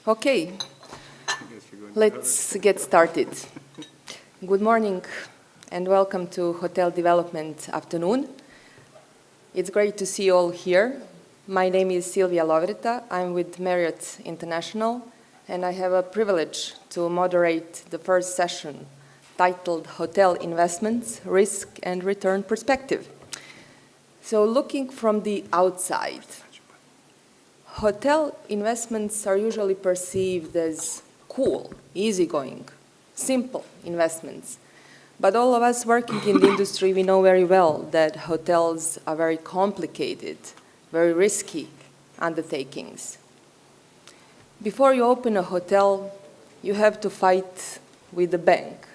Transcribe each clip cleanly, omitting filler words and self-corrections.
Okay, let's get started. Good morning and welcome to Hotel Development Afternoon. It's great to see you all here. My name is Silvia Lovreta. I'm with Marriott International, and I have a privilege to moderate the first session titled Hotel Investments, Risk and Return Perspective. So looking from the outside, hotel investments are usually perceived as cool, easygoing, simple investments. But all of us working in the industry, we know very well that hotels are very complicated, very risky undertakings. Before you open a hotel, you have to fight with the bank,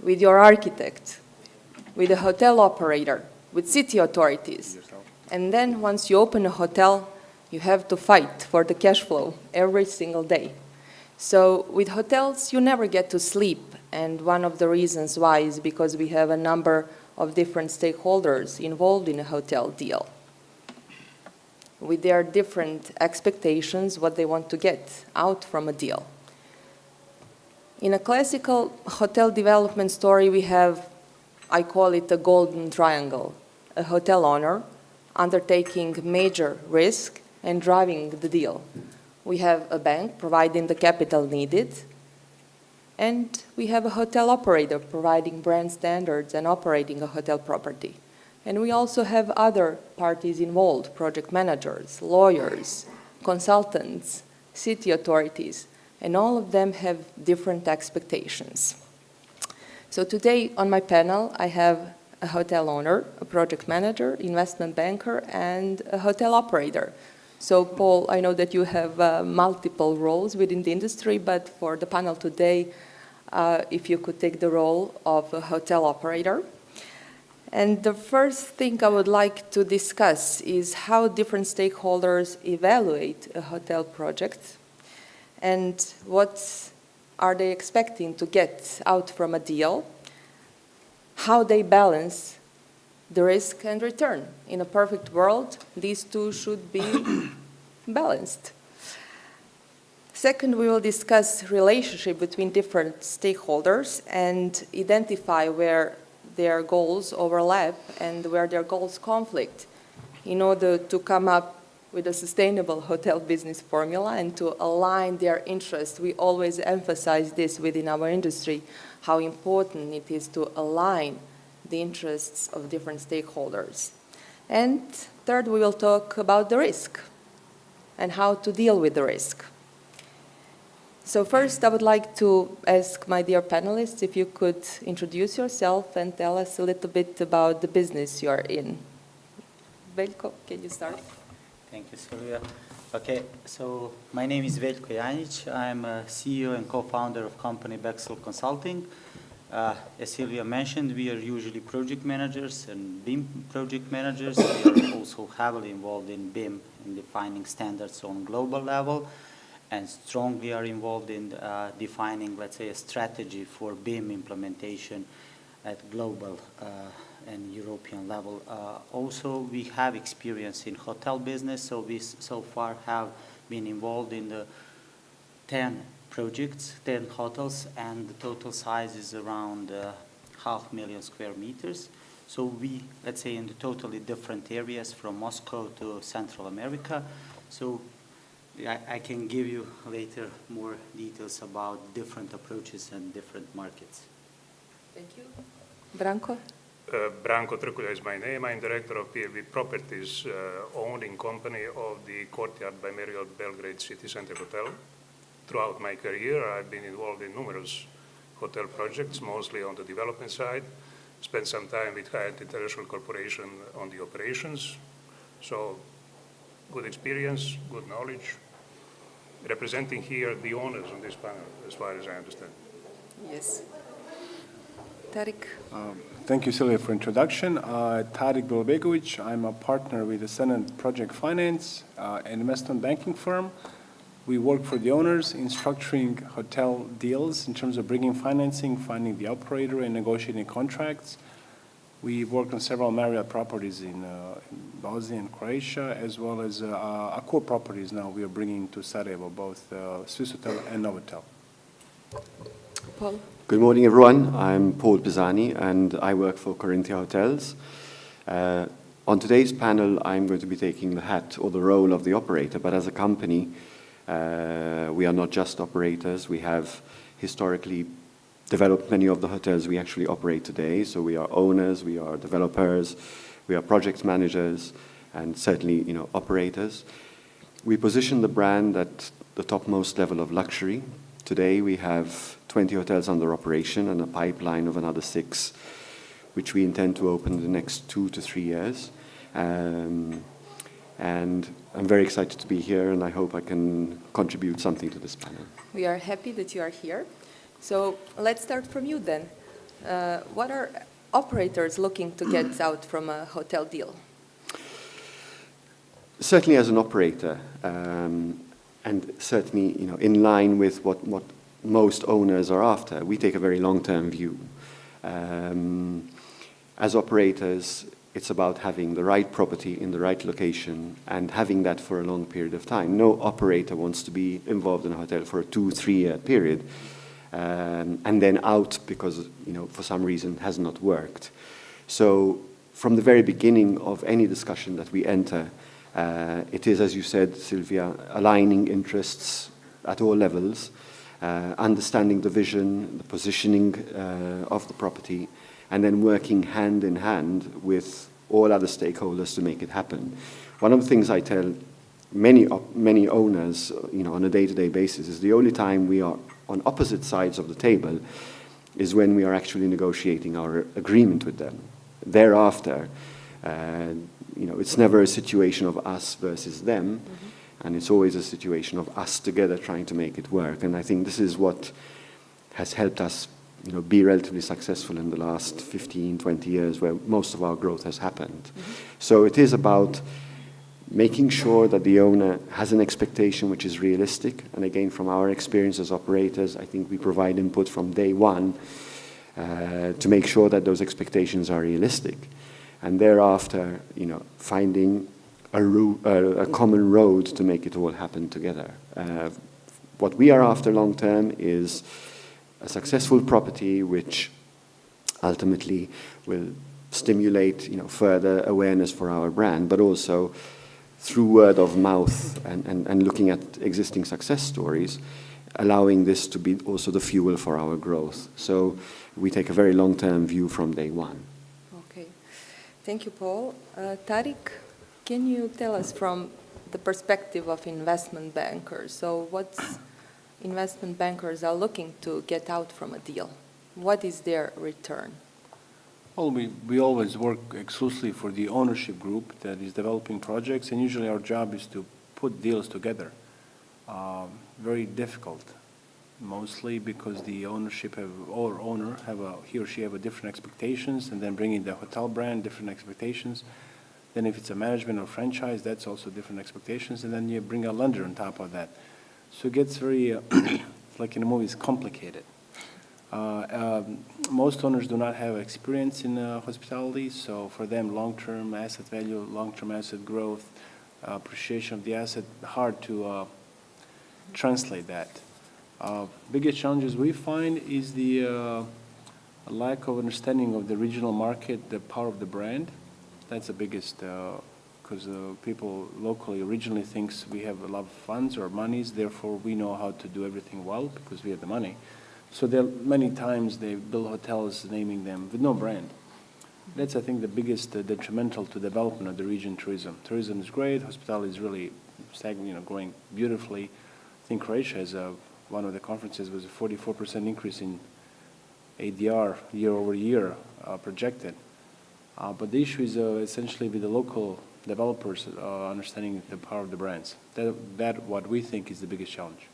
with your architect, with the hotel operator, with city authorities. And then once you open a hotel, you have to fight for the cash flow every single day. So with hotels, you never get to sleep. And one of the reasons why is because we have a number of different stakeholders involved in a hotel deal, with their different expectations, what they want to get out from a deal. In a classical hotel development story, we have, I call it a golden triangle, a hotel owner undertaking major risk and driving the deal. We have a bank providing the capital needed, and we have a hotel operator providing brand standards and operating a hotel property. And we also have other parties involved, project managers, lawyers, consultants, city authorities, and all of them have different expectations. So today on my panel, I have a hotel owner, a project manager, investment banker, and a hotel operator. So Paul, I know that you have multiple roles within the industry, but for the panel today, if you could take the role of a hotel operator. And the first thing I would like to discuss is how different stakeholders evaluate a hotel project and what are they expecting to get out from a deal, how they balance the risk and return. In a perfect world, these two should be balanced. Second, we will discuss relationship between different stakeholders and identify where their goals overlap and where their goals conflict in order to come up with a sustainable hotel business formula and to align their interests. We always emphasize this within our industry, how important it is to align the interests of different stakeholders. And third, we will talk about the risk and how to deal with the risk. So first, I would like to ask my dear panelists if you could introduce yourself and tell us a little bit about the business you are in. Veljko, can you start? Thank you, Silvia. Okay, so my name is Veljko Janjic. I'm a CEO and co-founder of company Bexel Consulting. As Silvia mentioned, we are usually project managers and BIM project managers. We are also heavily involved in BIM in defining standards on global level, and strongly are involved in defining, let's say, a strategy for BIM implementation at global and European level. Also, we have experience in hotel business, so we so far have been involved in the 10 projects, 10 hotels, and the total size is around 500,000 square meters. So we, let's say, in the totally different areas from Moscow to Central America. So I can give you later more details about different approaches and different markets. Thank you. Branko? Branko Trkulja is my name. I'm director of PLB Properties, owning company of the Courtyard by Marriott Belgrade City Center Hotel. Throughout my career, I've been involved in numerous hotel projects, mostly on the development side. Spent some time with Hyatt International Corporation on the operations. So, good experience, good knowledge. Representing here the owners on this panel, as far as I understand. Yes. Tarik? Thank you, Silvia, for introduction. Tarik Bilbegovic. I'm a partner with Ascendant Project Finance, an investment banking firm. We work for the owners in structuring hotel deals in terms of bringing financing, finding the operator, and negotiating contracts. We worked on several Marriott properties in Bosnia and Croatia, as well as Accor properties now we are bringing to Sarajevo, both Swiss Hotel and Novotel. Paul? Good morning, everyone. I'm Paul Pisani, and I work for Corinthia Hotels. On today's panel, I'm going to be taking the hat or the role of the operator, but as a company, we are not just operators. We have historically developed many of the hotels we actually operate today. So we are owners, we are developers, we are project managers, and certainly, operators. We position the brand at the topmost level of luxury. Today, we have 20 hotels under operation and a pipeline of another 6, which we intend to open in the next 2 to 3 years. And I'm very excited to be here, and I hope I can contribute something to this panel. We are happy that you are here. So let's start from you then. What are operators looking to get out from a hotel deal? Certainly as an operator, and certainly in line with what most owners are after, we take a very long-term view. As operators, it's about having the right property in the right location and having that for a long period of time. No operator wants to be involved in a hotel for a 2-3 year period and then out because, for some reason has not worked. So from the very beginning of any discussion that we enter, it is, as you said, Sylvia, aligning interests at all levels, understanding the vision, the positioning of the property, and then working hand in hand with all other stakeholders to make it happen. One of the things I tell many owners, on a day-to-day basis is the only time we are on opposite sides of the table is when we are actually negotiating our agreement with them. Thereafter, it's never a situation of us versus them, and it's always a situation of us together trying to make it work. And I think this is what has helped us be relatively successful in the last 15, 20 years where most of our growth has happened. So it is about making sure that the owner has an expectation which is realistic. And again, from our experience as operators, I think we provide input from day one to make sure that those expectations are realistic. And thereafter, finding a common road to make it all happen together. What we are after long term is a successful property which ultimately will stimulate further awareness for our brand, but also through word of mouth and looking at existing success stories, allowing this to be also the fuel for our growth. So we take a very long-term view from day one. Okay. Thank you, Paul. Tariq, can you tell us from the perspective of investment bankers? So what investment bankers are looking to get out from a deal? What is their return? Well, we always work exclusively for the ownership group that is developing projects, and usually our job is to put deals together. Very difficult, mostly because the ownership or owner he or she have a different expectations, and then bringing the hotel brand, different expectations. Then if it's a management or franchise, that's also different expectations, and then you bring a lender on top of that. So it gets very, like in the movies, complicated. Most owners do not have experience in hospitality, so for them, long-term asset value, long-term asset growth, appreciation of the asset, hard to translate that. Biggest challenges we find is the lack of understanding of the regional market, the power of the brand. That's the biggest, because people locally originally thinks we have a lot of funds or monies, therefore we know how to do everything well because we have the money. So there many times they build hotels naming them with no brand. That's, I think, the biggest detrimental to development of the region tourism. Tourism is great, hospitality is really growing beautifully. I think Croatia has one of the conferences was a 44% increase in ADR year over year projected. But the issue is essentially with the local developers understanding the power of the brands. That what we think is the biggest challenge.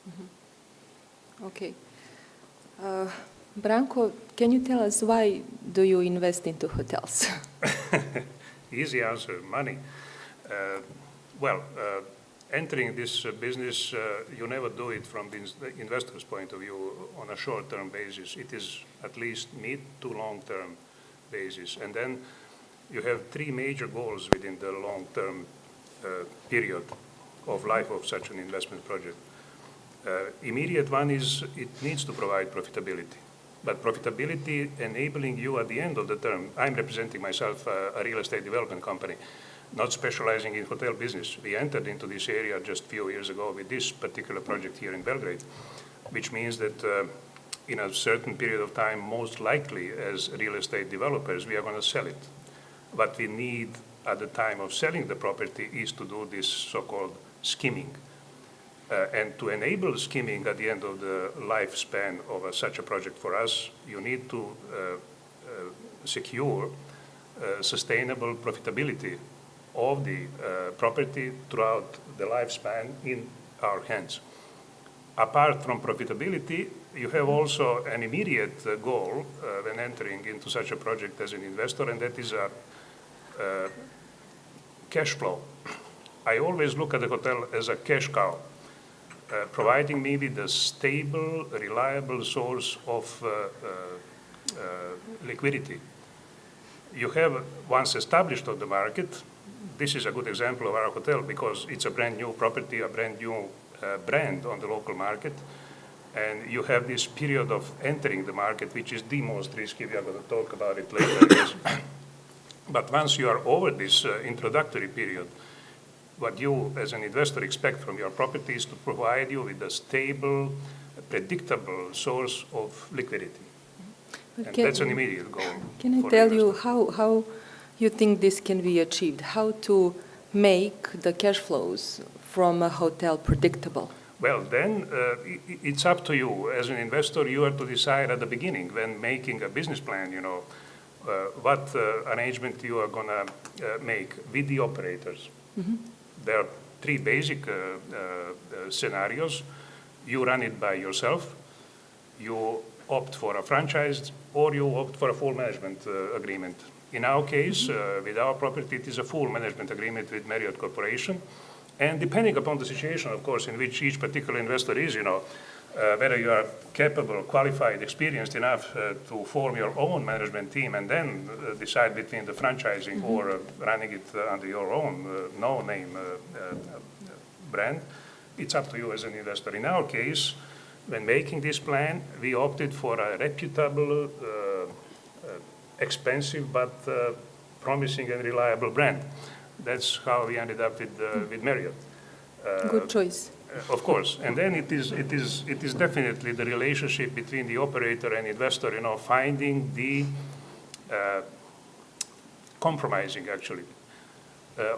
Mm-hmm. Okay. Branko, can you tell us why do you invest into hotels? Easy answer, money. Entering this business, you never do it from the investor's point of view on a short-term basis. It is at least mid to long-term basis. And then you have three major goals within the long-term period of life of such an investment project. Immediate one is it needs to provide profitability. But profitability enabling you at the end of the term, I'm representing myself a real estate development company, not specializing in hotel business. We entered into this area just a few years ago with this particular project here in Belgrade, which means that in a certain period of time, most likely as real estate developers, we are going to sell it. What we need at the time of selling the property is to do this so-called skimming. And to enable skimming at the end of the lifespan of such a project for us, you need to secure sustainable profitability of the property throughout the lifespan in our hands. Apart from profitability, you have also an immediate goal when entering into such a project as an investor, and that is a cash flow. I always look at the hotel as a cash cow, providing me with a stable, reliable source of liquidity. You have, once established on the market, this is a good example of our hotel because it's a brand new property, a brand new brand on the local market, and you have this period of entering the market, which is the most risky. We are going to talk about it later, I guess. But once you are over this introductory period, what you as an investor expect from your property is to provide you with a stable, predictable source of liquidity. And that's an immediate goal. Can I tell you how you think this can be achieved? How to make the cash flows from a hotel predictable? Well, then it's up to you. As an investor, you have to decide at the beginning when making a business plan, what arrangement you are going to make with the operators. Mm-hmm. There are three basic scenarios. You run it by yourself, you opt for a franchise, or you opt for a full management agreement. In our case, with our property, it is a full management agreement with Marriott Corporation. And depending upon the situation, of course, in which each particular investor is, whether you are capable, qualified, experienced enough to form your own management team and then decide between the franchising or running it under your own no-name brand, it's up to you as an investor. In our case, when making this plan, we opted for a reputable, expensive, but promising and reliable brand. That's how we ended up with Marriott. Good choice. Of course, and then it is definitely the relationship between the operator and investor. Finding the compromising actually.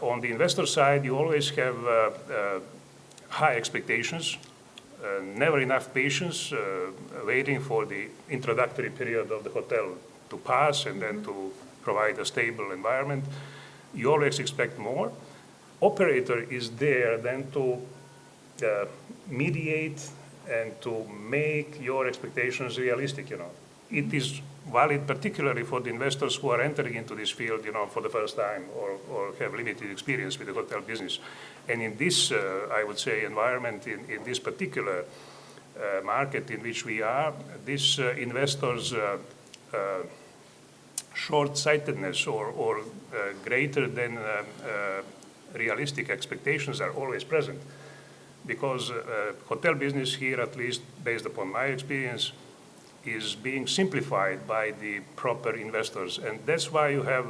On the investor side, you always have high expectations, never enough patience, waiting for the introductory period of the hotel to pass and then to provide a stable environment. You always expect more. Operator is there then to mediate and to make your expectations realistic, It is valid particularly for the investors who are entering into this field, for the first time or have limited experience with the hotel business. And in this, I would say, environment, in this particular market in which we are, this investors' short-sightedness or greater than realistic expectations are always present. Because hotel business here, at least based upon my experience, is being simplified by the proper investors. And that's why you have,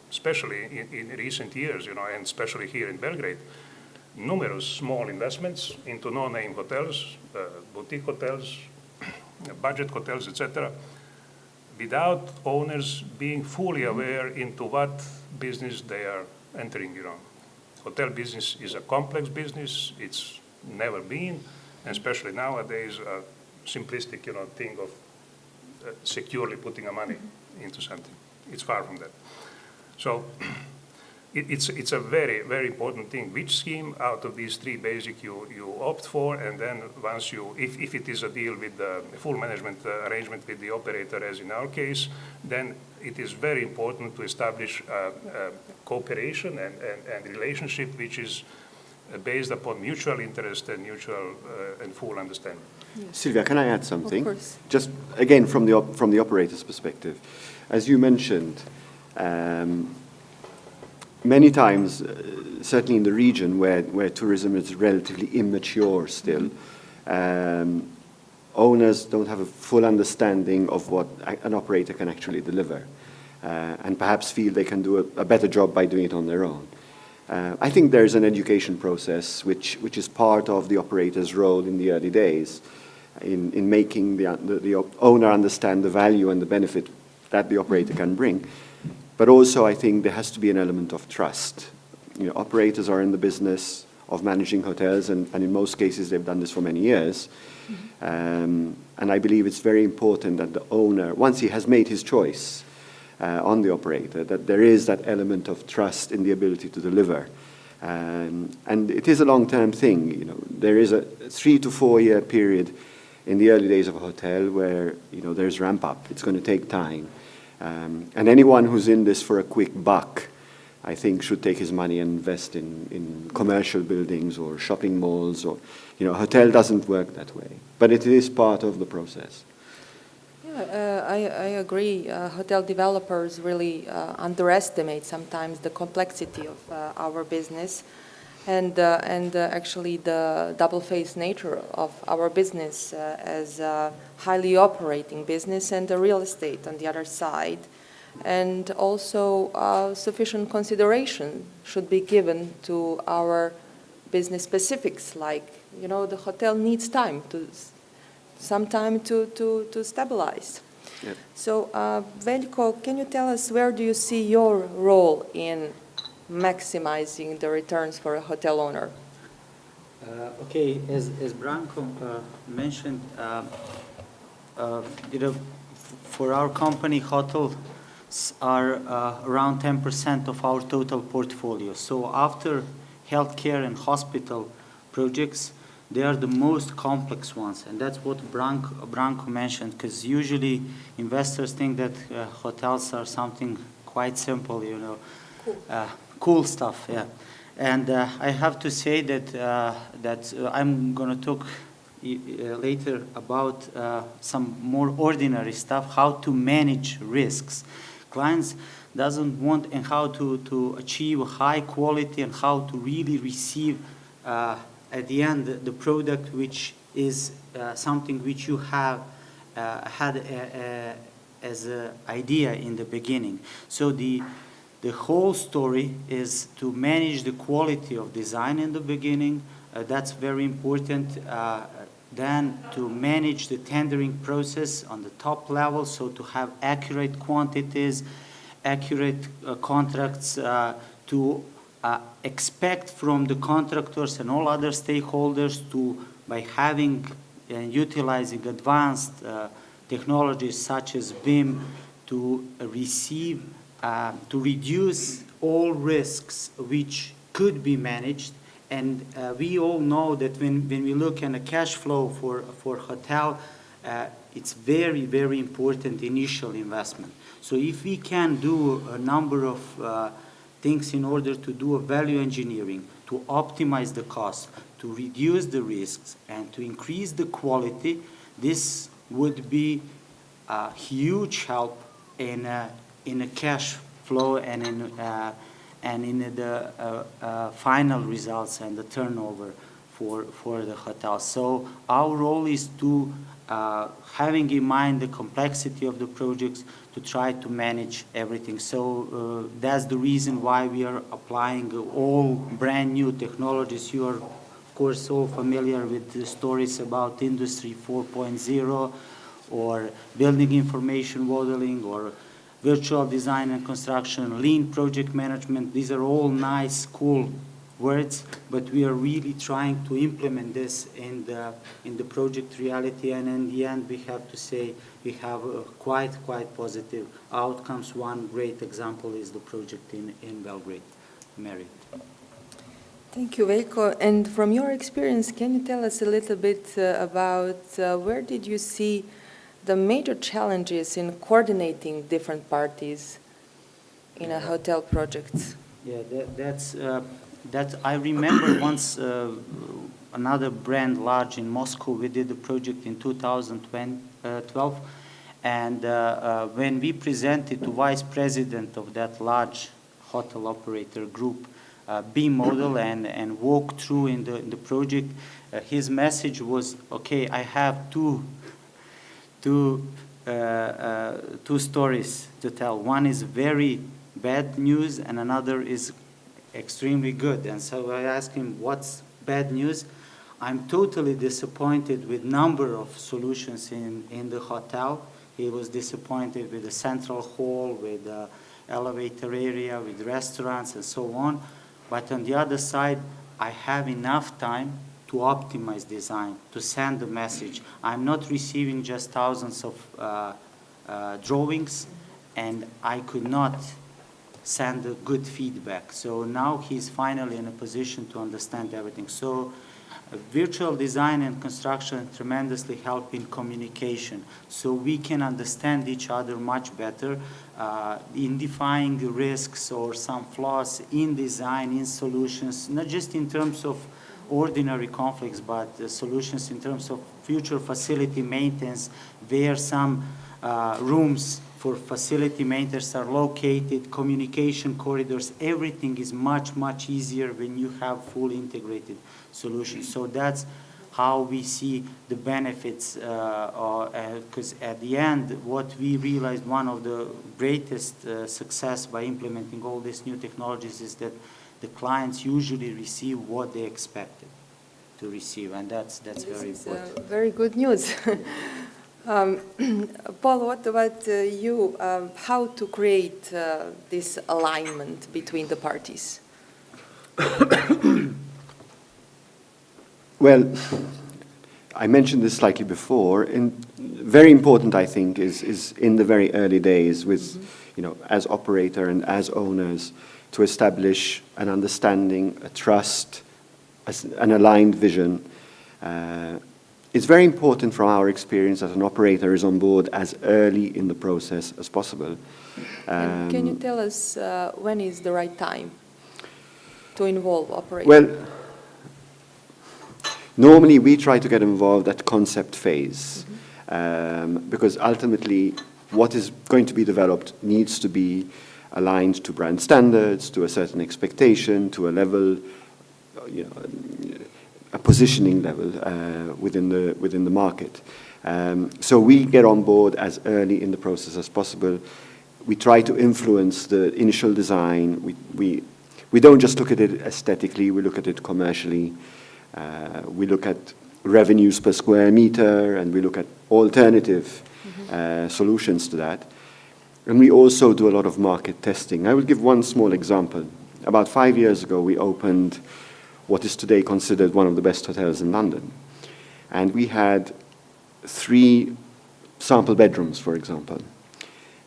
especially in recent years, and especially here in Belgrade, numerous small investments into no-name hotels, boutique hotels, budget hotels, etc., without owners being fully aware into what business they are entering, Hotel business is a complex business. It's never been, and especially nowadays, a simplistic, thing of securely putting a money into something. It's far from that. So it's a very, very important thing. Which scheme out of these three basic you opt for, and then once if it is a deal with the full management arrangement with the operator, as in our case, then it is very important to establish cooperation and relationship which is based upon mutual interest and mutual and full understanding. Sylvia, can I add something? Of course. Just again from the operator's perspective, as you mentioned, many times, certainly in the region where tourism is relatively immature still, owners don't have a full understanding of what an operator can actually deliver, and perhaps feel they can do a better job by doing it on their own. I think there's an education process which is part of the operator's role in the early days, in making the owner understand the value and the benefit that the operator can bring. But also, I think there has to be an element of trust. You know, operators are in the business of managing hotels, and in most cases they've done this for many years. And I believe it's very important that the owner, once he has made his choice on the operator, that there is that element of trust in the ability to deliver. And it is a long-term thing. You know, there is a 3 to 4 year period in the early days of a hotel where, you know, there's ramp up. It's going to take time. And anyone who's in this for a quick buck, I think, should take his money and invest in commercial buildings or shopping malls, or, you know, a hotel doesn't work that way. But it is part of the process. Yeah, I agree. Hotel developers really underestimate sometimes the complexity of our business, and actually the double-faced nature of our business as a highly operating business and the real estate on the other side. And also sufficient consideration should be given to our business specifics, like, you know, the hotel needs some time to stabilize. Yep. So, Veljko, can you tell us where do you see your role in maximizing the returns for a hotel owner? Okay, as Branko mentioned, you know, for our company, hotels are around 10% of our total portfolio. So after healthcare and hospital projects, they are the most complex ones, and that's what Branko mentioned, because usually investors think that hotels are something quite simple, you know, cool stuff, yeah. And I have to say that I'm going to talk later about some more ordinary stuff, how to manage risks. Clients doesn't want and how to achieve high quality and how to really receive at the end the product which is something which you have had as an idea in the beginning. So the whole story is to manage the quality of design in the beginning. That's very important. Then to manage the tendering process on the top level, so to have accurate quantities, accurate contracts, to expect from the contractors and all other stakeholders to, by having and utilizing advanced technologies such as BIM, to receive, to reduce all risks which could be managed. And we all know that when we look at a cash flow for hotel, it's very, very important initial investment. So if we can do a number of things in order to do a value engineering, to optimize the cost, to reduce the risks, and to increase the quality, this would be a huge help in a cash flow and in the final results and the turnover for the hotel. So our role is to, having in mind the complexity of the projects, to try to manage everything. So that's the reason why we are applying all brand new technologies. You are, of course, so familiar with the stories about Industry 4.0 or building information modeling or virtual design and construction, lean project management. These are all nice, cool words, but we are really trying to implement this in the project reality, and in the end we have to say we have quite positive outcomes. One great example is the project in Belgrade. Mary. Thank you, Veljko. And from your experience, can you tell us a little bit about where did you see the major challenges in coordinating different parties in a hotel project? Yeah, that's that I remember once another brand large in Moscow, we did a project in 2012, and when we presented to vice president of that large hotel operator group B model and walked through in the project, his message was, okay, I have two stories to tell. One is very bad news and another is extremely good. And so I asked him, what's bad news? I'm totally disappointed with number of solutions in the hotel. He was disappointed with the central hall, with the elevator area, with restaurants and so on. But on the other side, I have enough time to optimize design, to send a message. I'm not receiving just thousands of drawings, and I could not send a good feedback. So now he's finally in a position to understand everything. So virtual design and construction tremendously help in communication, so we can understand each other much better in defining the risks or some flaws in design, in solutions, not just in terms of ordinary conflicts, but solutions in terms of future facility maintenance, where some rooms for facility maintenance are located, communication corridors. Everything is much, much easier when you have fully integrated solutions. So that's how we see the benefits, because at the end, what we realized, one of the greatest success by implementing all these new technologies is that the clients usually receive what they expected to receive, and that's very important. Very good news. Paul, what about you? How to create this alignment between the parties? Well, I mentioned this slightly before, and very important, I think, is in the very early days with, you know, as operator and as owners, to establish an understanding, a trust, an aligned vision. It's very important from our experience that an operator is on board as early in the process as possible. And can you tell us when is the right time to involve operators? Well, normally we try to get involved at concept phase, because ultimately what is going to be developed needs to be aligned to brand standards, to a certain expectation, to a level, you know, a positioning level within the market. So we get on board as early in the process as possible. We try to influence the initial design. We don't just look at it aesthetically, we look at it commercially. We look at revenues per square meter, and we look at alternative solutions to that. And we also do a lot of market testing. I will give one small example. About 5 years ago, we opened what is today considered one of the best hotels in London. And we had 3 sample bedrooms, for example.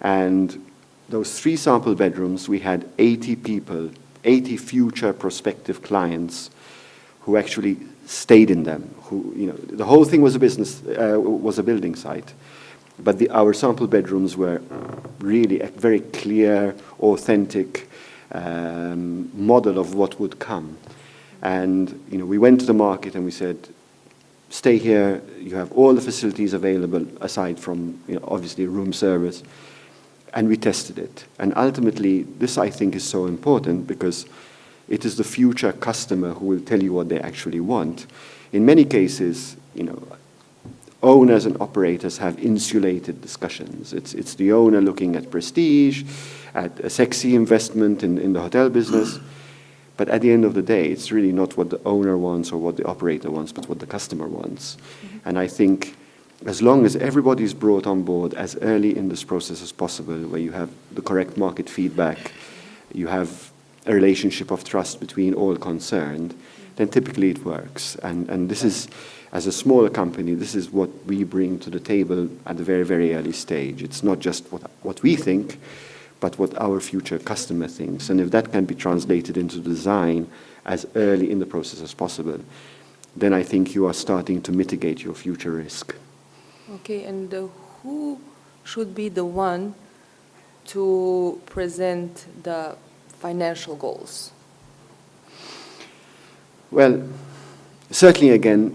And those 3 sample bedrooms, we had 80 people, 80 future prospective clients who actually stayed in them. Who, you know, the whole thing was a business, was a building site. But our sample bedrooms were really a very clear, authentic model of what would come. And you know, we went to the market and we said, stay here, you have all the facilities available aside from, you know, obviously room service. And we tested it. And ultimately, this I think is so important because it is the future customer who will tell you what they actually want. In many cases, you know, owners and operators have insulated discussions. It's the owner looking at prestige, at a sexy investment in the hotel business. But at the end of the day, it's really not what the owner wants or what the operator wants, but what the customer wants. And I think as long as everybody is brought on board as early in this process as possible, where you have the correct market feedback, you have a relationship of trust between all concerned, then typically it works. And this is, as a smaller company, this is what we bring to the table at the very, very early stage. It's not just what we think, but what our future customer thinks. And if that can be translated into design as early in the process as possible, then I think you are starting to mitigate your future risk. Okay, and who should be the one to present the financial goals? Well, certainly, again,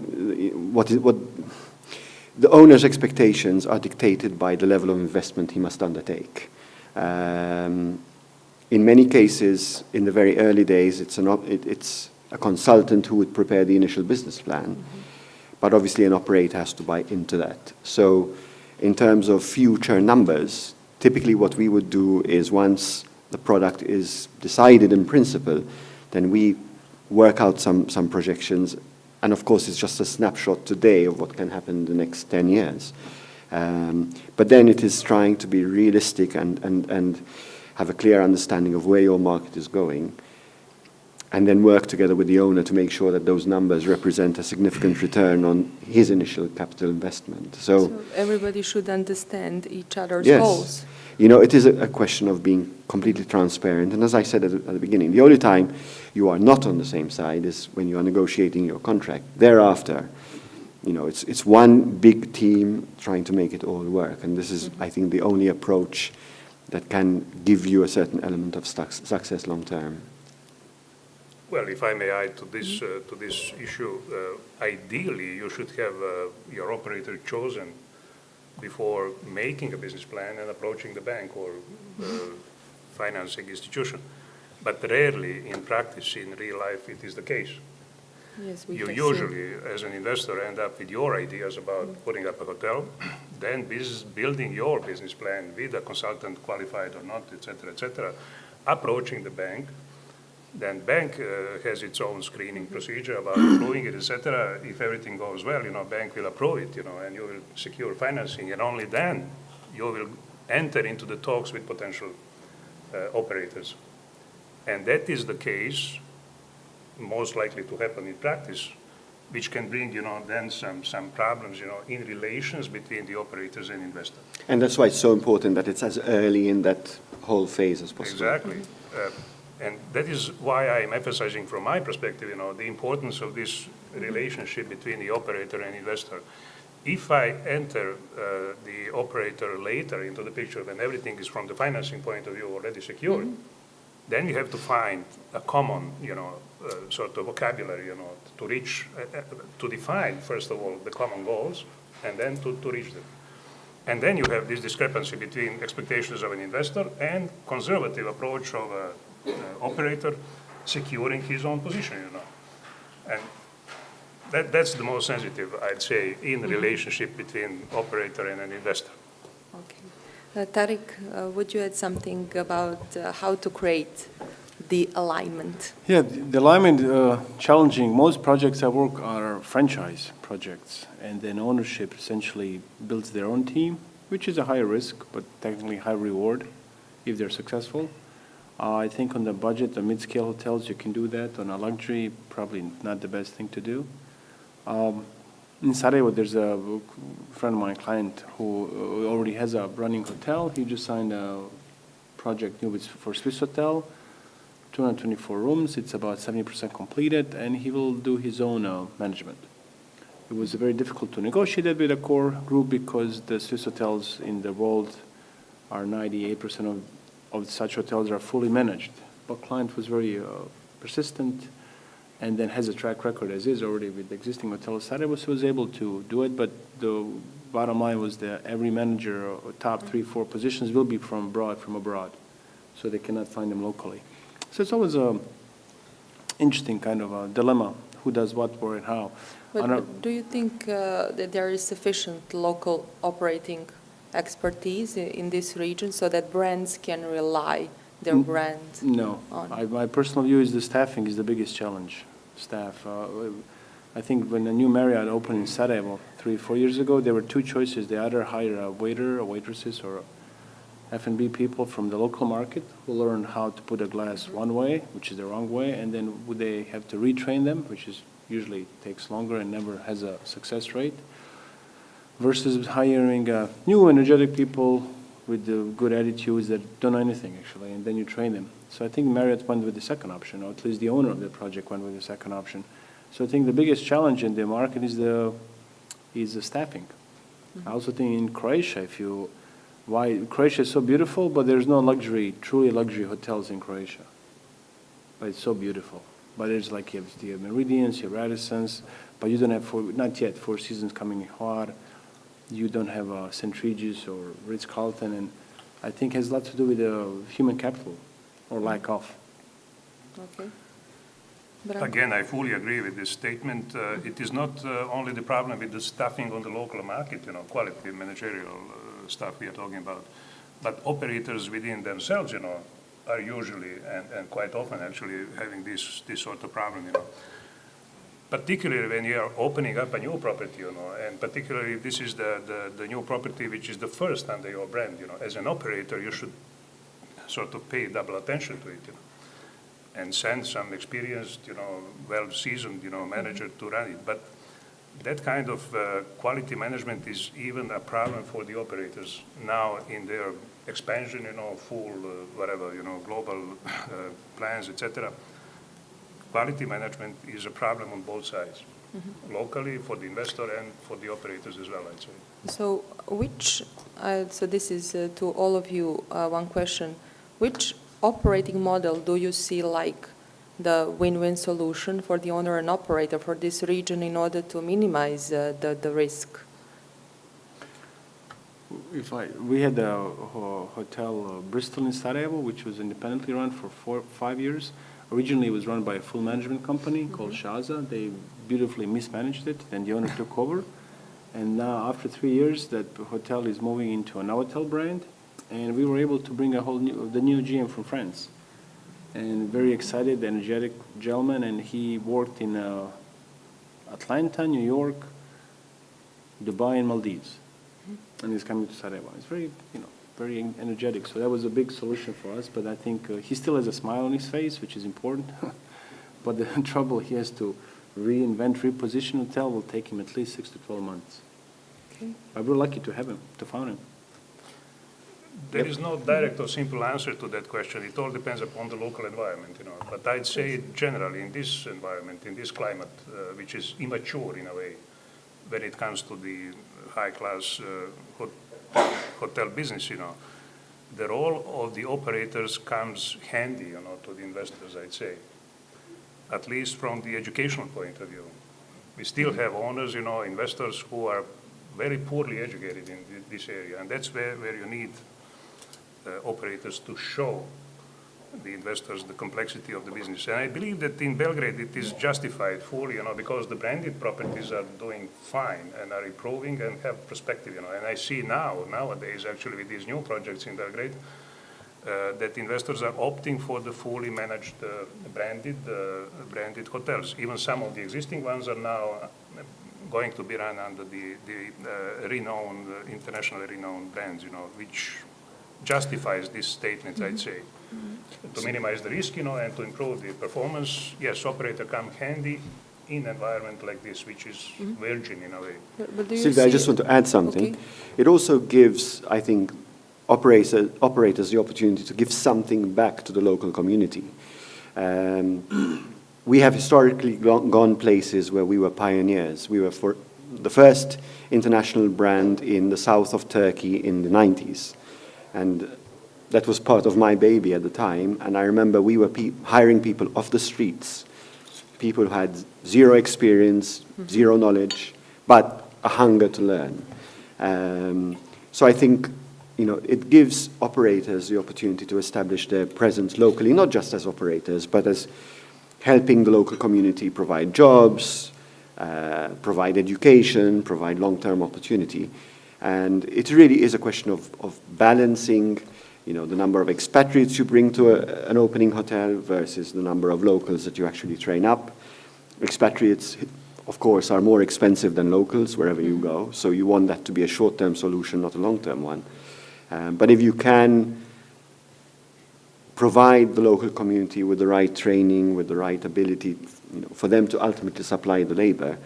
what the owner's expectations are dictated by the level of investment he must undertake. In many cases, in the very early days, it's a consultant who would prepare the initial business plan, but obviously an operator has to buy into that. So in terms of future numbers, typically what we would do is once the product is decided in principle, then we work out some projections. And of course, it's just a snapshot today of what can happen in the next 10 years. But then it is trying to be realistic and have a clear understanding of where your market is going, and then work together with the owner to make sure that those numbers represent a significant return on his initial capital investment. So everybody should understand each other's yes. goals. You know, it is a question of being completely transparent. And as I said at the beginning, the only time you are not on the same side is when you are negotiating your contract. Thereafter, you know, it's one big team trying to make it all work. And this is, I think, the only approach that can give you a certain element of success long term. Well, if I may add to this issue, ideally you should have your operator chosen before making a business plan and approaching the bank or financing institution. But rarely in practice, in real life, it is the case. Yes, we You can usually, as an investor, end up with your ideas about putting up a hotel, then building your business plan with a consultant, qualified or not, et cetera, approaching the bank. Then bank has its own screening procedure about approving it, et cetera. If everything goes well, you know, bank will approve it, you know, and you will secure financing, and only then you will enter into the talks with potential operators. And that is the case most likely to happen in practice, which can bring, you know, then some problems, you know, in relations between the operators and investors. And that's why it's so important that it's as early in that whole phase as possible. Exactly. And that is why I'm emphasizing from my perspective, you know, the importance of this relationship between the operator and investor. If I enter the operator later into the picture when everything is from the financing point of view already secured, then you have to find a common, you know, sort of vocabulary, you know, to reach, to define, first of all, the common goals, and then to reach them. And then you have this discrepancy between expectations of an investor and conservative approach of an operator securing his own position, you know. And that's the most sensitive, I'd say, in the relationship between operator and an investor. Okay. Tariq, would you add something about how to create the alignment? Yeah, the alignment, challenging. Most projects I work are franchise projects, and then ownership essentially builds their own team, which is a higher risk, but technically high reward if they're successful. I think on the budget, the mid-scale hotels, you can do that. On a luxury, probably not the best thing to do. In Sarajevo, there's a friend of mine, client, who already has a running hotel. He just signed a project new for Swiss Hotel, 224 rooms. It's about 70% completed, and he will do his own management. It was very difficult to negotiate that with a core group because the Swiss hotels in the world are 98% of such hotels are fully managed. But client was very persistent, and then has a track record as is already with the existing hotel. Sarajevo was able to do it, but the bottom line was that every manager or top 3-4 positions will be from abroad, so they cannot find them locally. So it's always a interesting kind of a dilemma: who does what, where, and how. But do you think that there is sufficient local operating expertise in this region so that brands can rely their brand No. on? My personal view is the staffing is the biggest challenge. Staff. I think when the new Marriott opened in Sarajevo 3-4 years ago, there were two choices. They either hire a waiter or waitresses or F&B people from the local market who learn how to put a glass one way, which is the wrong way, and then would they have to retrain them, which is usually takes longer and never has a success rate, versus hiring new energetic people with good attitudes that don't know anything actually, and then you train them. So I think Marriott went with the second option, or at least the owner of the project went with the second option. So I think the biggest challenge in the market is the staffing. I also think in Croatia, why Croatia is so beautiful, but there's no truly luxury hotels in Croatia. But it's so beautiful. But there's like you have Meridians, you have Radissons, but you don't have, not yet, Four Seasons coming hard. You don't have St. Regis or Ritz-Carlton, and I think it has a lot to do with human capital or lack of. Okay. Branko? Again, I fully agree with this statement. It is not only the problem with the staffing on the local market, quality managerial stuff we are talking about, but operators within themselves, are usually and quite often actually having this sort of problem, Particularly when you are opening up a new property, and particularly if this is the new property which is the first under your brand, As an operator, you should sort of pay double attention to it, and send some experienced, well-seasoned, manager to run it. But that kind of quality management is even a problem for the operators now in their expansion, full, whatever, global plans, etc. Quality management is a problem on both sides, locally for the investor and for the operators as well, I'd say. So so this is to all of you one question. Which operating model do you see like the win-win solution for the owner and operator for this region in order to minimize the risk? We had a hotel Bristol in Sarajevo, which was independently run for 5 years. Originally, it was run by a full management company called Shaza. They beautifully mismanaged it, and the owner took over. And now, after 3 years, that hotel is moving into a Novotel brand, and we were able to bring the new GM from France. And very excited, energetic gentleman, and he worked in Atlanta, New York, Dubai, and Maldives. And he's coming to Sarajevo. It's very, very energetic. So that was a big solution for us. But I think he still has a smile on his face, which is important. But the trouble he has to reinvent, reposition hotel will take him at least 6 to 12 months. Okay. But we're lucky to have him, to found him. There is no direct or simple answer to that question. It all depends upon the local environment, But I'd say generally in this environment, in this climate, which is immature in a way, when it comes to the high-class hotel business, the role of the operators comes handy, to the investors, I'd say, at least from the educational point of view. We still have owners, investors who are very poorly educated in this area, and that's where you need operators to show the investors the complexity of the business. And I believe that in Belgrade it is justified fully, because the branded properties are doing fine and are improving and have perspective, And I see nowadays, actually, with these new projects in Belgrade, that investors are opting for the fully managed branded hotels. Even some of the existing ones are now going to be run under the renowned, internationally renowned brands, which justifies this statement, I'd say. To minimize the risk, and to improve the performance, yes, operator come handy in an environment like this, which is virgin in a way. But do you Sylvia, I see- just want to add something. Okay. It also gives, I think, operators the opportunity to give something back to the local community. We have historically gone places where we were pioneers. We were for the first international brand in the south of Turkey in the 90s. And that was part of my baby at the time. And I remember we were hiring people off the streets, people who had zero experience, zero knowledge, but a hunger to learn. So I think, it gives operators the opportunity to establish their presence locally, not just as operators, but as helping the local community provide jobs, provide education, provide long-term opportunity. And it really is a question of balancing, the number of expatriates you bring to an opening hotel versus the number of locals that you actually train up. Expatriates, of course, are more expensive than locals wherever you go, so you want that to be a short-term solution, not a long-term one. But if you can provide the local community with the right training, with the right ability, for them to ultimately supply the labor,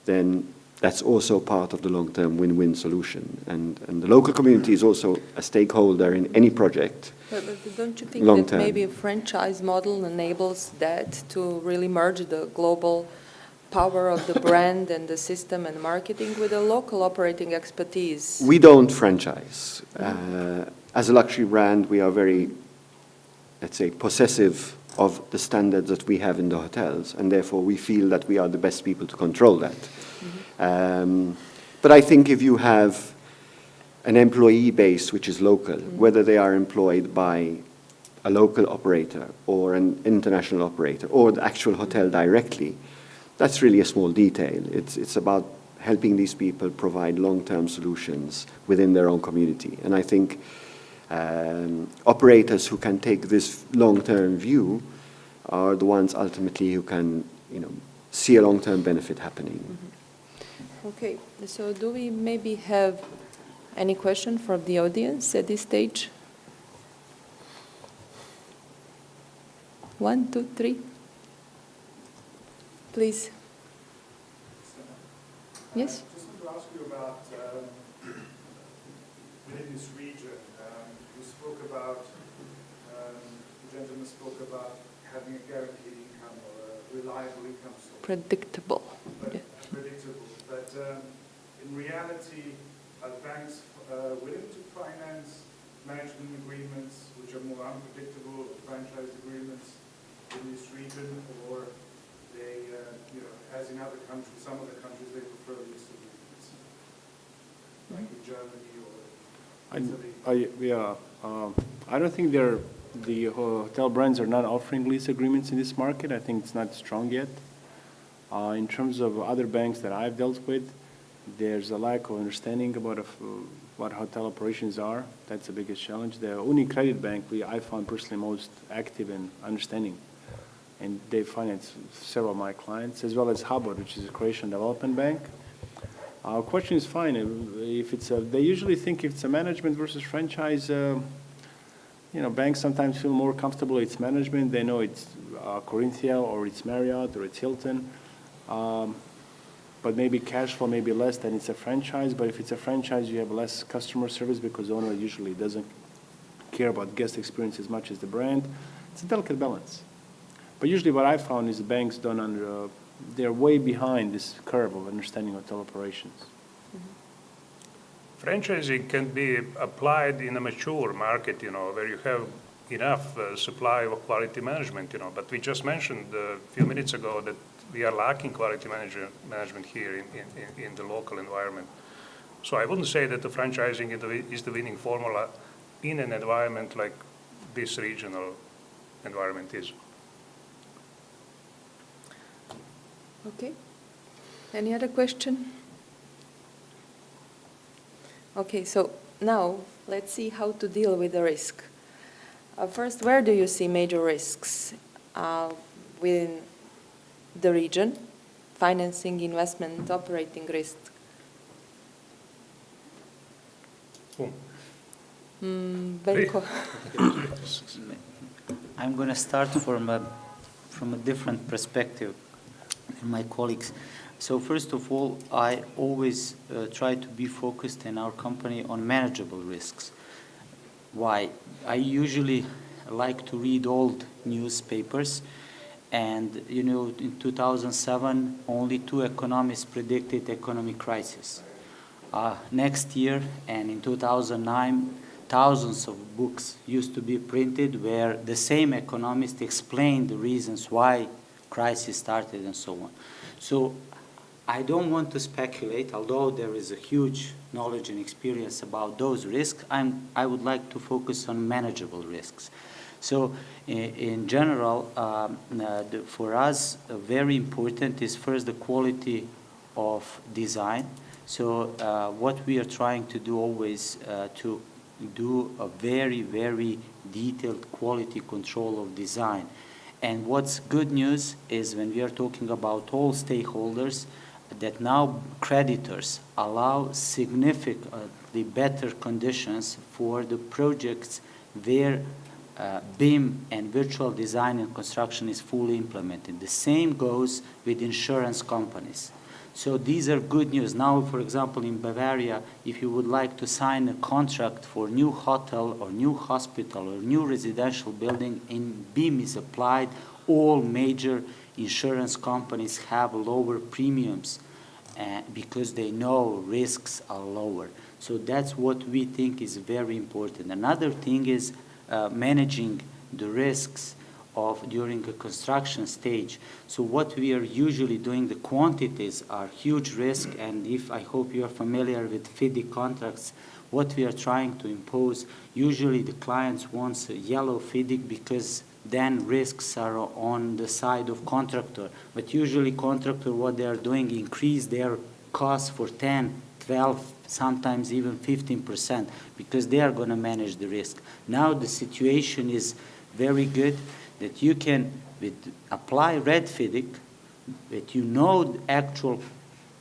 then that's also part of the long-term win-win solution. And the local community is also a stakeholder in any project. But don't you think long that term. maybe a franchise model enables that to really merge the global power of the brand and the system and marketing with the local operating expertise? We don't franchise. As a luxury brand, we are very, let's say, possessive of the standards that we have in the hotels, and therefore we feel that we are the best people to control that. But I think if you have an employee base which is local, whether they are employed by a local operator or an international operator or the actual hotel directly, that's really a small detail. It's about helping these people provide long-term solutions within their own community. And I think operators who can take this long-term view are the ones ultimately who can, see a long-term benefit happening. Okay, so do we maybe have any question from the audience at this stage? 1, 2, 3. Please. Yes? I just want to ask you about within this region, you spoke about, the gentleman spoke about having a guaranteed income or a reliable income source. Predictable. But, Yeah. predictable. But in reality, are banks willing to finance management agreements which are more unpredictable, or franchise agreements in this region, or they, as in other countries, some other countries, they prefer lease agreements, like in Germany or Italy? I don't think the hotel brands are not offering lease agreements in this market. I think it's not strong yet. In terms of other banks that I've dealt with, there's a lack of understanding about what hotel operations are. That's the biggest challenge. The UniCredit Bank, I found personally most active and understanding, and they finance several of my clients, as well as Habor, which is a Croatian development bank. Our question is fine. If it's they usually think if it's a management versus franchise, banks sometimes feel more comfortable it's management. They know it's Corinthia or it's Marriott or it's Hilton. But maybe cash flow may be less than it's a franchise. But if it's a franchise, you have less customer service because the owner usually doesn't care about guest experience as much as the brand. It's a delicate balance. But usually what I found is the banks they're way behind this curve of understanding hotel operations. Franchising can be applied in a mature market, where you have enough supply of quality management, but we just mentioned a few minutes ago that we are lacking quality management here in the local environment. So I wouldn't say that the franchising is the winning formula in an environment like this regional environment is. Okay. Any other question? Okay, so now let's see how to deal with the risk. First, where do you see major risks within the region? Financing, investment, operating risk? Veljko. I'm going to start from a different perspective than my colleagues. So first of all, I always try to be focused in our company on manageable risks. Why? I usually like to read old newspapers, and in 2007, only 2 economists predicted economic crisis. Next year, and in 2009, thousands of books used to be printed where the same economist explained the reasons why crisis started and so on. So I don't want to speculate, although there is a huge knowledge and experience about those risks. I would like to focus on manageable risks. So in general, for us, very important is first the quality of design. So what we are trying to do always to do a very, very detailed quality control of design. And what's good news is when we are talking about all stakeholders, that now creditors allow significantly better conditions for the projects where BIM and virtual design and construction is fully implemented. The same goes with insurance companies. So these are good news. Now, for example, in Bavaria, if you would like to sign a contract for new hotel or new hospital or new residential building and BIM is applied, all major insurance companies have lower premiums because they know risks are lower. So that's what we think is very important. Another thing is managing the risks during a construction stage. So what we are usually doing, the quantities are huge risk, and I hope you are familiar with FIDIC contracts, what we are trying to impose, usually the clients wants a yellow FIDIC because then risks are on the side of contractor. But usually contractor, what they are doing, increase their costs for 10, 12, sometimes even 15%, because they are going to manage the risk. Now the situation is very good that you can apply red FIDIC, that you know the actual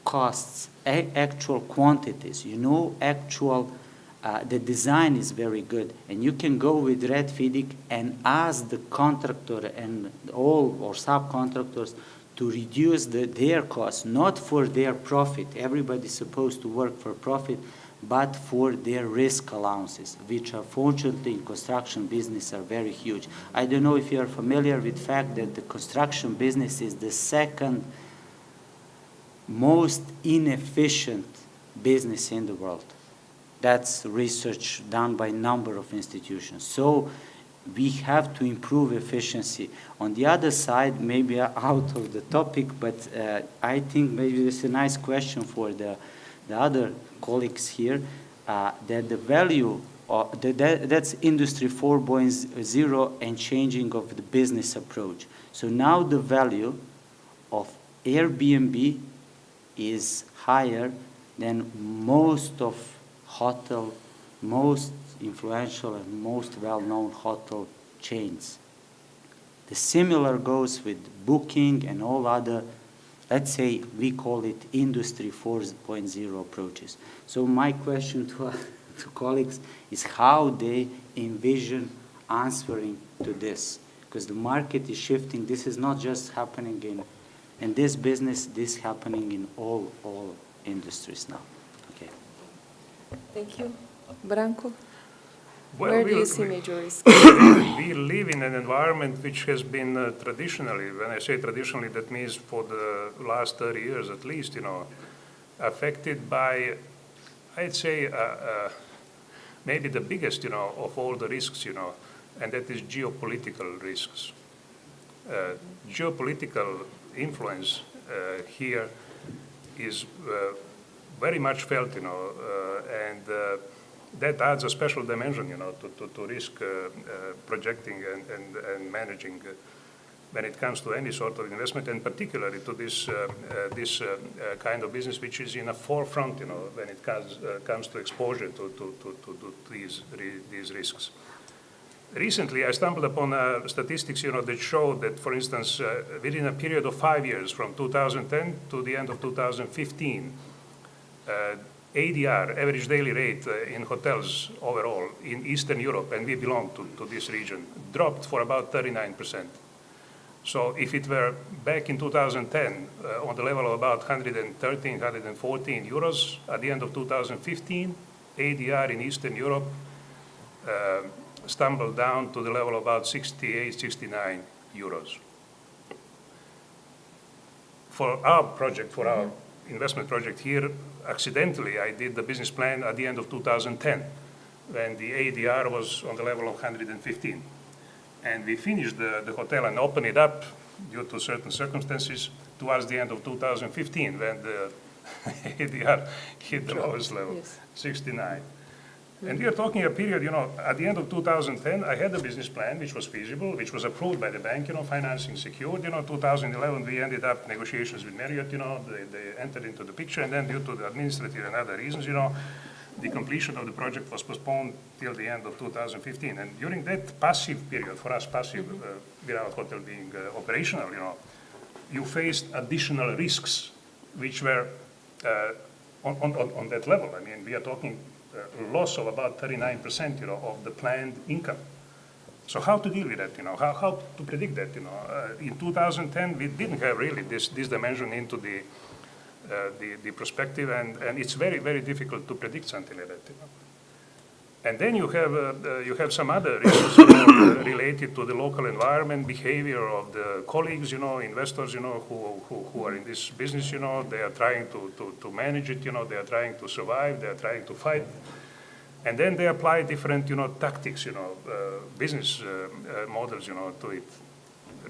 costs, actual quantities, you know actual, the design is very good, and you can go with red FIDIC and ask the contractor and all or subcontractors to reduce their costs, not for their profit. Everybody's supposed to work for profit, but for their risk allowances, which are fortunately in construction business are very huge. I don't know if you are familiar with the fact that the construction business is the second most inefficient business in the world. That's research done by a number of institutions. So we have to improve efficiency. On the other side, maybe out of the topic, but I think maybe this is a nice question for the other colleagues here, that the value, that's Industry 4.0 and changing of the business approach. So now the value of Airbnb is higher than most of hotel, most influential and most well-known hotel chains. The similar goes with Booking and all other, let's say, we call it Industry 4.0 approaches. So my question to colleagues is how they envision answering to this, because the market is shifting. This is not just happening in this business, this is happening in all industries now. Okay. Thank you. Branko? Well, Where do you see major risks? we live in an environment which has been traditionally, when I say traditionally, that means for the last 30 years at least, affected by, I'd say, maybe the biggest, of all the risks, and that is geopolitical risks. Geopolitical influence here is very much felt, and that adds a special dimension, to risk projecting and managing when it comes to any sort of investment, and particularly to this kind of business, which is in a forefront, when it comes to exposure to these risks. Recently, I stumbled upon statistics, that show that, for instance, within a period of 5 years, from 2010 to the end of 2015, ADR, average daily rate in hotels overall in Eastern Europe, and we belong to this region, dropped for about 39%. So if it were back in 2010 on the level of about 113, 114 euros, at the end of 2015, ADR in Eastern Europe stumbled down to the level of about 68, 69 euros. For our project, for our investment project here, accidentally, I did the business plan at the end of 2010, when the ADR was on the level of 115. And we finished the hotel and opened it up due to certain circumstances towards the end of 2015, when the ADR hit the lowest level, Yes. 69. And we are talking a period, at the end of 2010, I had a business plan which was feasible, which was approved by the bank, financing secured. 2011, we ended up negotiations with Marriott, they entered into the picture, and then due to the administrative and other reasons, the completion of the project was postponed till the end of 2015. And during that passive period, for us passive, without hotel being operational, you faced additional risks which were on that level. I mean, we are talking loss of about 39%, of the planned income. So how to deal with that, how to predict that, In 2010, we didn't have really this dimension into the perspective, and it's very, very difficult to predict something like that, And then you have some other risks related to the local environment, behavior of the colleagues, investors, who are in this business, they are trying to manage it, they are trying to survive, they are trying to fight. And then they apply different, tactics, business models, to it.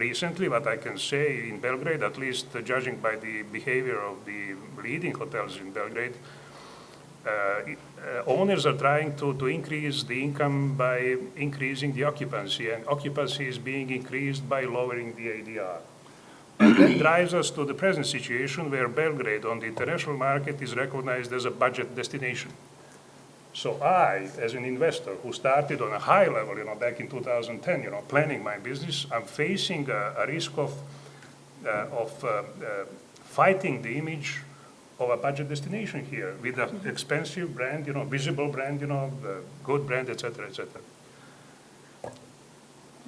recently, what I can say in Belgrade, at least judging by the behavior of the leading hotels in Belgrade, owners are trying to increase the income by increasing the occupancy, and occupancy is being increased by lowering the ADR. And that drives us to the present situation where Belgrade on the international market is recognized as a budget destination. So I, as an investor who started on a high level, back in 2010, planning my business, I'm facing a risk of fighting the image of a budget destination here with an expensive brand, visible brand, good brand, et cetera, et cetera.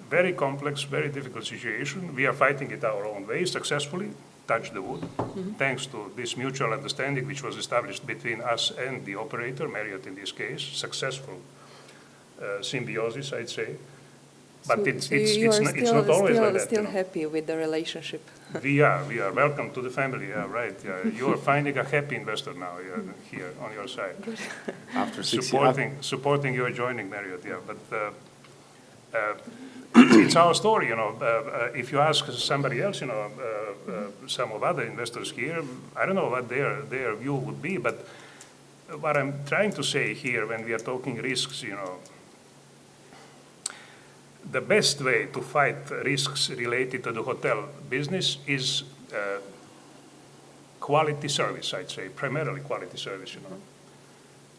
Very complex, very difficult situation. We are fighting it our own way successfully, touch the wood, thanks to this mutual understanding which was established between us and the operator, Marriott in this case, successful symbiosis, I'd say. But it's not always like that. Still happy with the relationship. We are. Welcome to the family, yeah, right. Yeah. You are finding a happy investor now here on your side. After 6 Supporting your joining Marriott, yeah. But it's our story, if you ask somebody else, some of other investors here, I don't know what their view would be, but what I'm trying to say here when we are talking risks, the best way to fight risks related to the hotel business is quality service, I'd say, primarily quality service,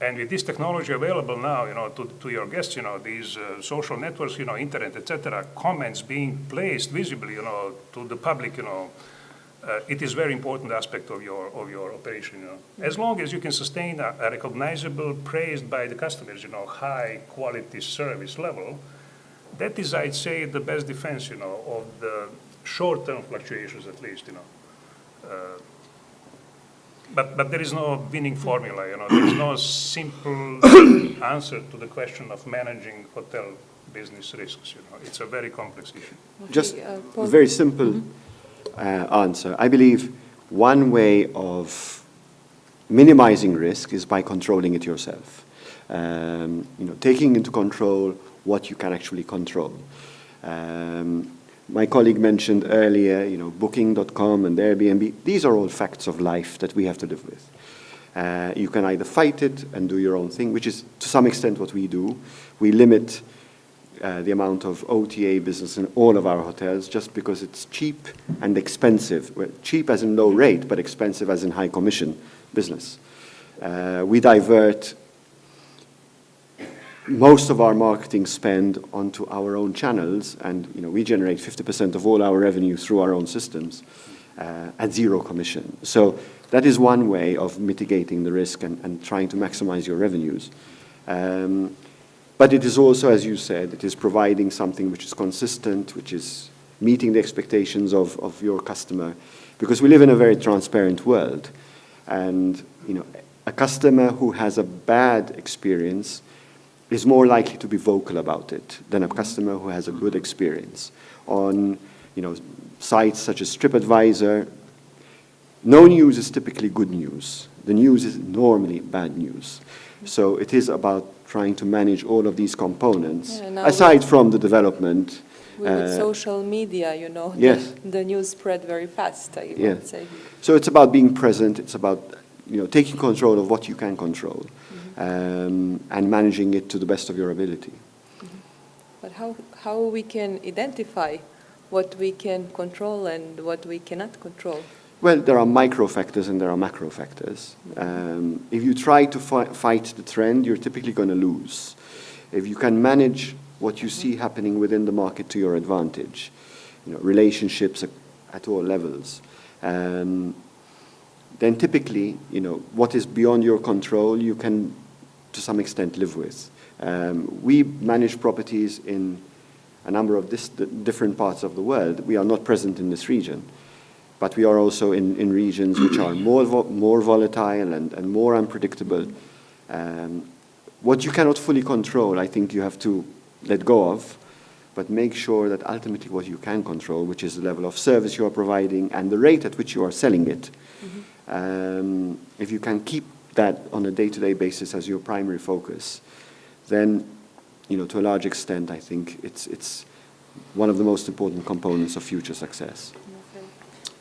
And with this technology available now, to your guests, these social networks, internet, etc., comments being placed visibly, to the public, it is very important aspect of your operation, As long as you can sustain a recognizable, praised by the customers, high quality service level, that is, I'd say, the best defense, of the short-term fluctuations, at least, But there is no winning formula, There is no simple answer to the question of managing hotel business risks, It's a very complex issue. Just a very simple answer. I believe one way of minimizing risk is by controlling it yourself. Taking into control what you can actually control. My colleague mentioned earlier, Booking.com and Airbnb. These are all facts of life that we have to live with. You can either fight it and do your own thing, which is to some extent what we do. We limit the amount of OTA business in all of our hotels just because it's cheap and expensive. Well, cheap as in low rate, but expensive as in high commission business. We divert most of our marketing spend onto our own channels, and we generate 50% of all our revenue through our own systems at zero commission. So that is one way of mitigating the risk and trying to maximize your revenues. But it is also, as you said, it is providing something which is consistent, which is meeting the expectations of your customer, because we live in a very transparent world. And a customer who has a bad experience is more likely to be vocal about it than a customer who has a good experience. On sites such as TripAdvisor, no news is typically good news. The news is normally bad news. So it is about trying to manage all of these components, aside from the development. With social media, yes. the news spread very fast, I would say. So it's about being present. It's about taking control of what you can control. And managing it to the best of your ability. But how we can identify what we can control and what we cannot control? Well, there are micro factors and there are macro factors. If you try to fight the trend, you're typically going to lose. If you can manage what you see happening within the market to your advantage, relationships at all levels, then typically, what is beyond your control, you can, to some extent, live with. We manage properties in a number of different parts of the world. We are not present in this region, but we are also in regions which are more volatile and more unpredictable. What you cannot fully control, I think you have to let go of, but make sure that ultimately what you can control, which is the level of service you are providing and the rate at which you are selling it, if you can keep that on a day-to-day basis as your primary focus, then, to a large extent, I think it's one of the most important components of future success.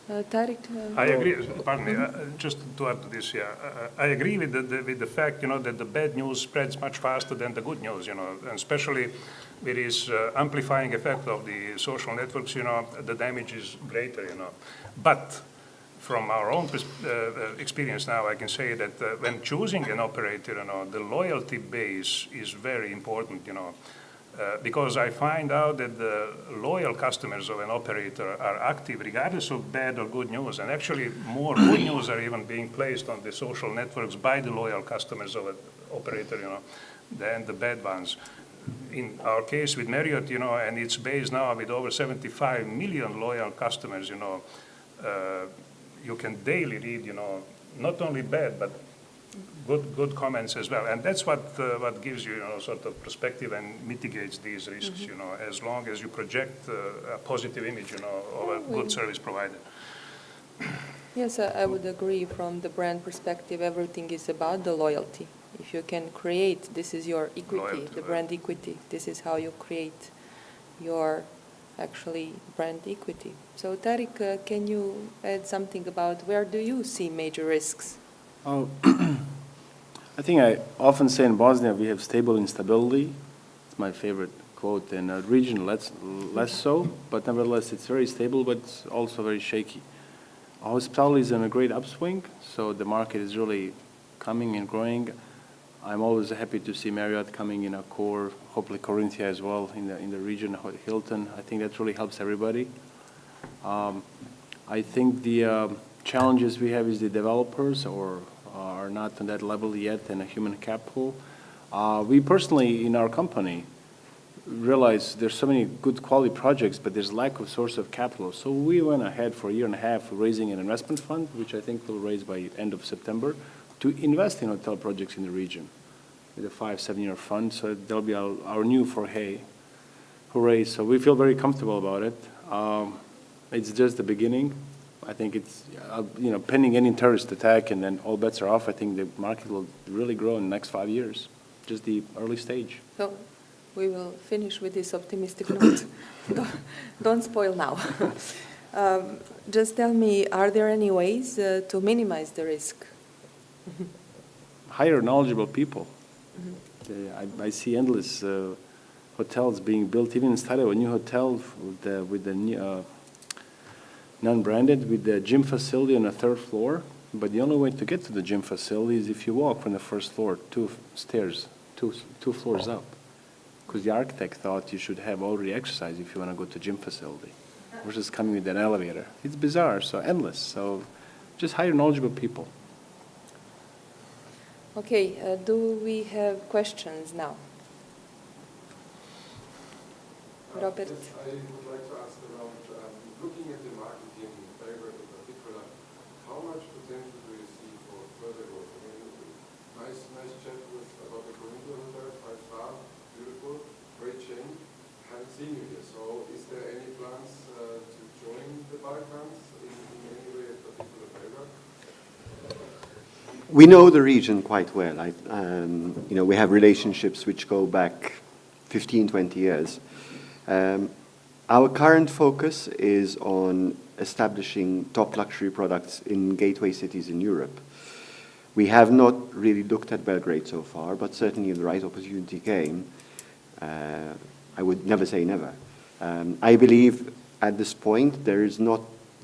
Tariq? I agree, pardon me, just to add to this, yeah, I agree with the fact, that the bad news spreads much faster than the good news, and especially with this amplifying effect of the social networks, the damage is greater, But from our own experience now, I can say that when choosing an operator, the loyalty base is very important, because I find out that the loyal customers of an operator are active regardless of bad or good news. And actually, more good news are even being placed on the social networks by the loyal customers of an operator, than the bad ones. In our case with Marriott, and it's based now with over 75 million loyal customers, you can daily read, not only bad, but good comments as well. And that's what gives you, sort of perspective and mitigates these risks, as long as you project a positive image, of a good service provider. Yes, I would agree. From the brand perspective, everything is about the loyalty. If you can create, this is your equity, Loyalty, the brand equity. This is how you create your actually brand equity. So Tariq, can you add something about where do you see major risks? Oh, I think I often say in Bosnia we have stable instability. It's my favorite quote. In a region, less so, but nevertheless it's very stable, but it's also very shaky. Hospitality is in a great upswing, so the market is really coming and growing. I'm always happy to see Marriott coming in a core, hopefully Corinthia as well in the region, Hilton. I think that really helps everybody. I think the challenges we have is the developers are not on that level yet, and a human capital. We personally, in our company, realize there's so many good quality projects, but there's lack of source of capital. So we went ahead for a year and a half raising an investment fund, which I think will raise by end of September, to invest in hotel projects in the region with a 5-7 year fund. So that'll be our new hooray. So we feel very comfortable about it. It's just the beginning. I think it's, pending any terrorist attack and then all bets are off, I think the market will really grow in the next 5 years, just the early stage. So we will finish with this optimistic note. Don't spoil now. Just tell me, are there any ways to minimize the risk? Hire knowledgeable people. I see endless hotels being built. Even started a new hotel with the new, non-branded, with the gym facility on the 3rd floor. But the only way to get to the gym facility is if you walk from the 1st floor, 2 stairs, two floors up. Because the architect thought you should have already exercise if you want to go to gym facility, versus coming with an elevator. It's bizarre, so endless. So just hire knowledgeable people. Okay, do we have questions now? Robert? Yes, I would like to ask around, looking at the market in Belgrade in particular, how much potential do you see for further growth? I mean, nice chat about the Corinthia Hotel, 5-star, beautiful, great chain. Haven't seen you here, so is there any plans to join the Balkans in any way, in particular Belgrade? We know the region quite well. We have relationships which go back 15, 20 years. Our current focus is on establishing top luxury products in gateway cities in Europe. We have not really looked at Belgrade so far, but certainly if the right opportunity came, I would never say never. I believe at this point there is not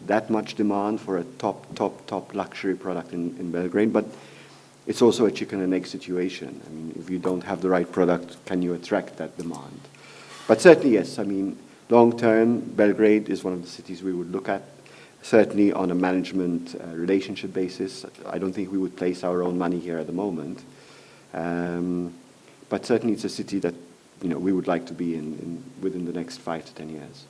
that much demand for a top luxury product in Belgrade, but it's also a chicken and egg situation. I mean, if you don't have the right product, can you attract that demand? But certainly, yes, I mean, long term, Belgrade is one of the cities we would look at, certainly on a management relationship basis. I don't think we would place our own money here at the moment. But certainly it's a city that, we would like to be in within the next 5 to 10 years.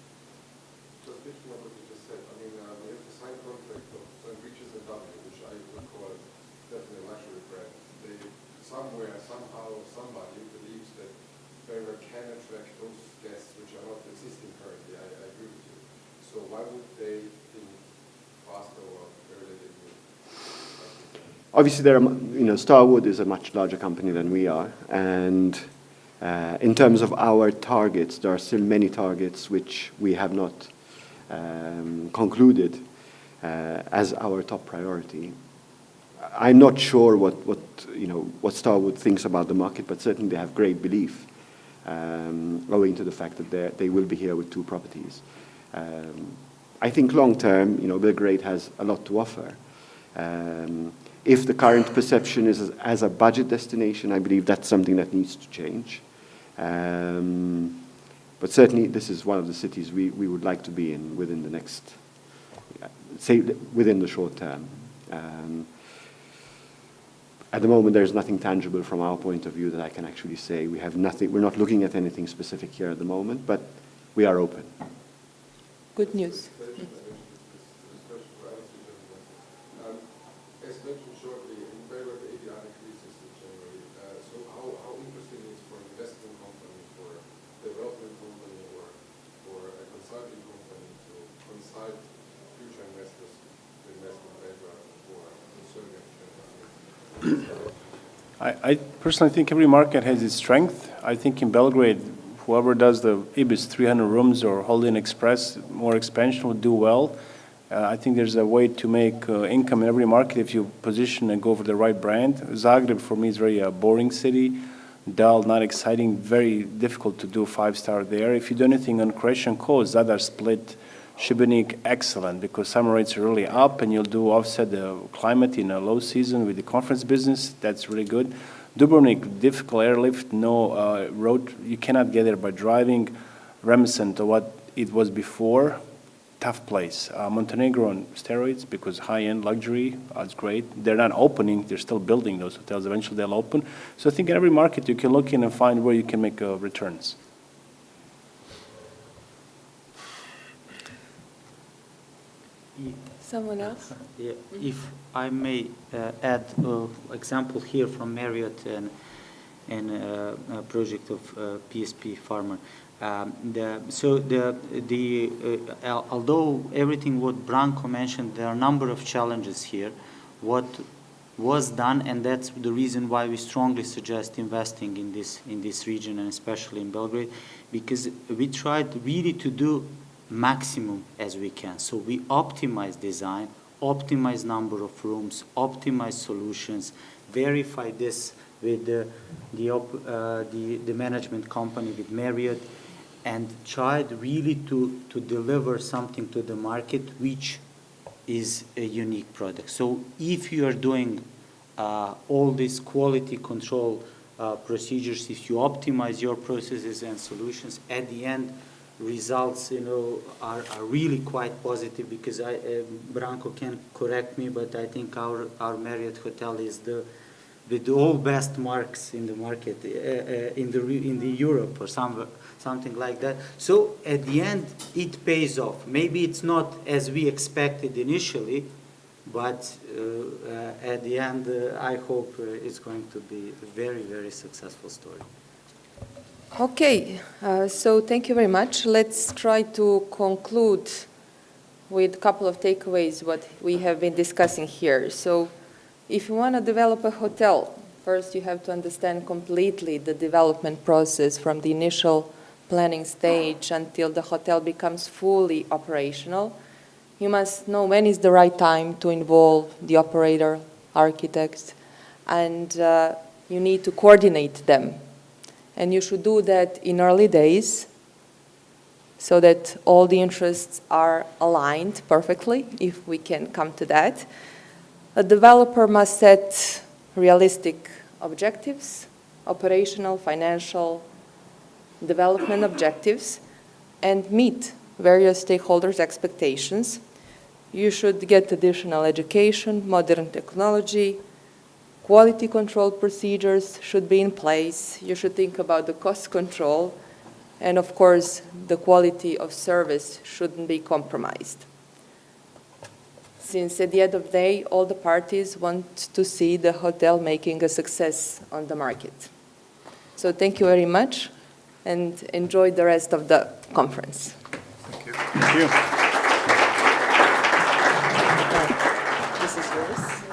Just picking up what you just said, I mean, we have the signed contract of St. Regis and Dublin, which I would call definitely a luxury brand. They, somewhere, somehow, somebody believes that Belgrade can attract those guests which are not existing currently. I agree with you. So why would they think faster or earlier than you? Obviously, Starwood is a much larger company than we are, and In terms of our targets, there are still many targets which we have not concluded as our top priority. I'm not sure what Starwood thinks about the market, but certainly they have great belief, owing to the fact that they will be here with 2 properties. I think long term, Belgrade has a lot to offer. If the current perception is as a budget destination, I believe that's something that needs to change. But certainly this is one of the cities we would like to be in within the next, say, within the short term. At the moment, there's nothing tangible from our point of view that I can actually say. We have nothing, we're not looking at anything specific here at the moment, but we are open. Good news. As mentioned shortly, in Belgrade, the ADR increases in January. So how interesting is for an investment company, for a development company, or for a consulting company to consult future investors to invest in Belgrade for concerning I personally think every market has its strength. I think in Belgrade, whoever does the Ibis 300 rooms or Holiday Inn Express, more expansion will do well. I think there's a way to make income in every market if you position and go for the right brand. Zagreb, for me, is very boring city. Dull, not exciting, very difficult to do 5-star there. If you do anything on Croatian coast, Zadar, Split, Šibenik, excellent, because summer rates are really up and you'll do offset the climate in a low season with the conference business. That's really good. Dubrovnik, difficult airlift, no road. You cannot get there by driving. Reminiscent of what it was before. Tough place. Montenegro on steroids because high-end luxury, it's great. They're not opening, they're still building those hotels. Eventually they'll open. So I think in every market you can look in and find where you can make returns. Someone else? Yeah, if I may add example here from Marriott and a project of PSP Farmer. Although everything what Branko mentioned, there are a number of challenges here. What was done, and that's the reason why we strongly suggest investing in this region, and especially in Belgrade, because we tried really to do maximum as we can. So we optimize design, optimize number of rooms, optimize solutions, verify this with the management company, with Marriott, and tried really to deliver something to the market which is a unique product. So if you are doing all these quality control procedures, if you optimize your processes and solutions, at the end, results, are really quite positive, because Branko can correct me, but I think our Marriott hotel is with all best marks in the market in the Europe or something like that. So at the end, it pays off. Maybe it's not as we expected initially, but at the end, I hope it's going to be a very, very successful story. Okay, so thank you very much. Let's try to conclude with a couple of takeaways what we have been discussing here. So if you want to develop a hotel, first you have to understand completely the development process from the initial planning stage until the hotel becomes fully operational. You must know when is the right time to involve the operator, architects, and you need to coordinate them. And you should do that in early days so that all the interests are aligned perfectly, if we can come to that. A developer must set realistic objectives, operational, financial, development objectives, and meet various stakeholders' expectations. You should get additional education, modern technology, quality control procedures should be in place. You should think about the cost control, and of course, the quality of service shouldn't be compromised. Since at the end of the day, all the parties want to see the hotel making a success on the market. So thank you very much, and enjoy the rest of the conference. Thank you. Thank you. This is yours.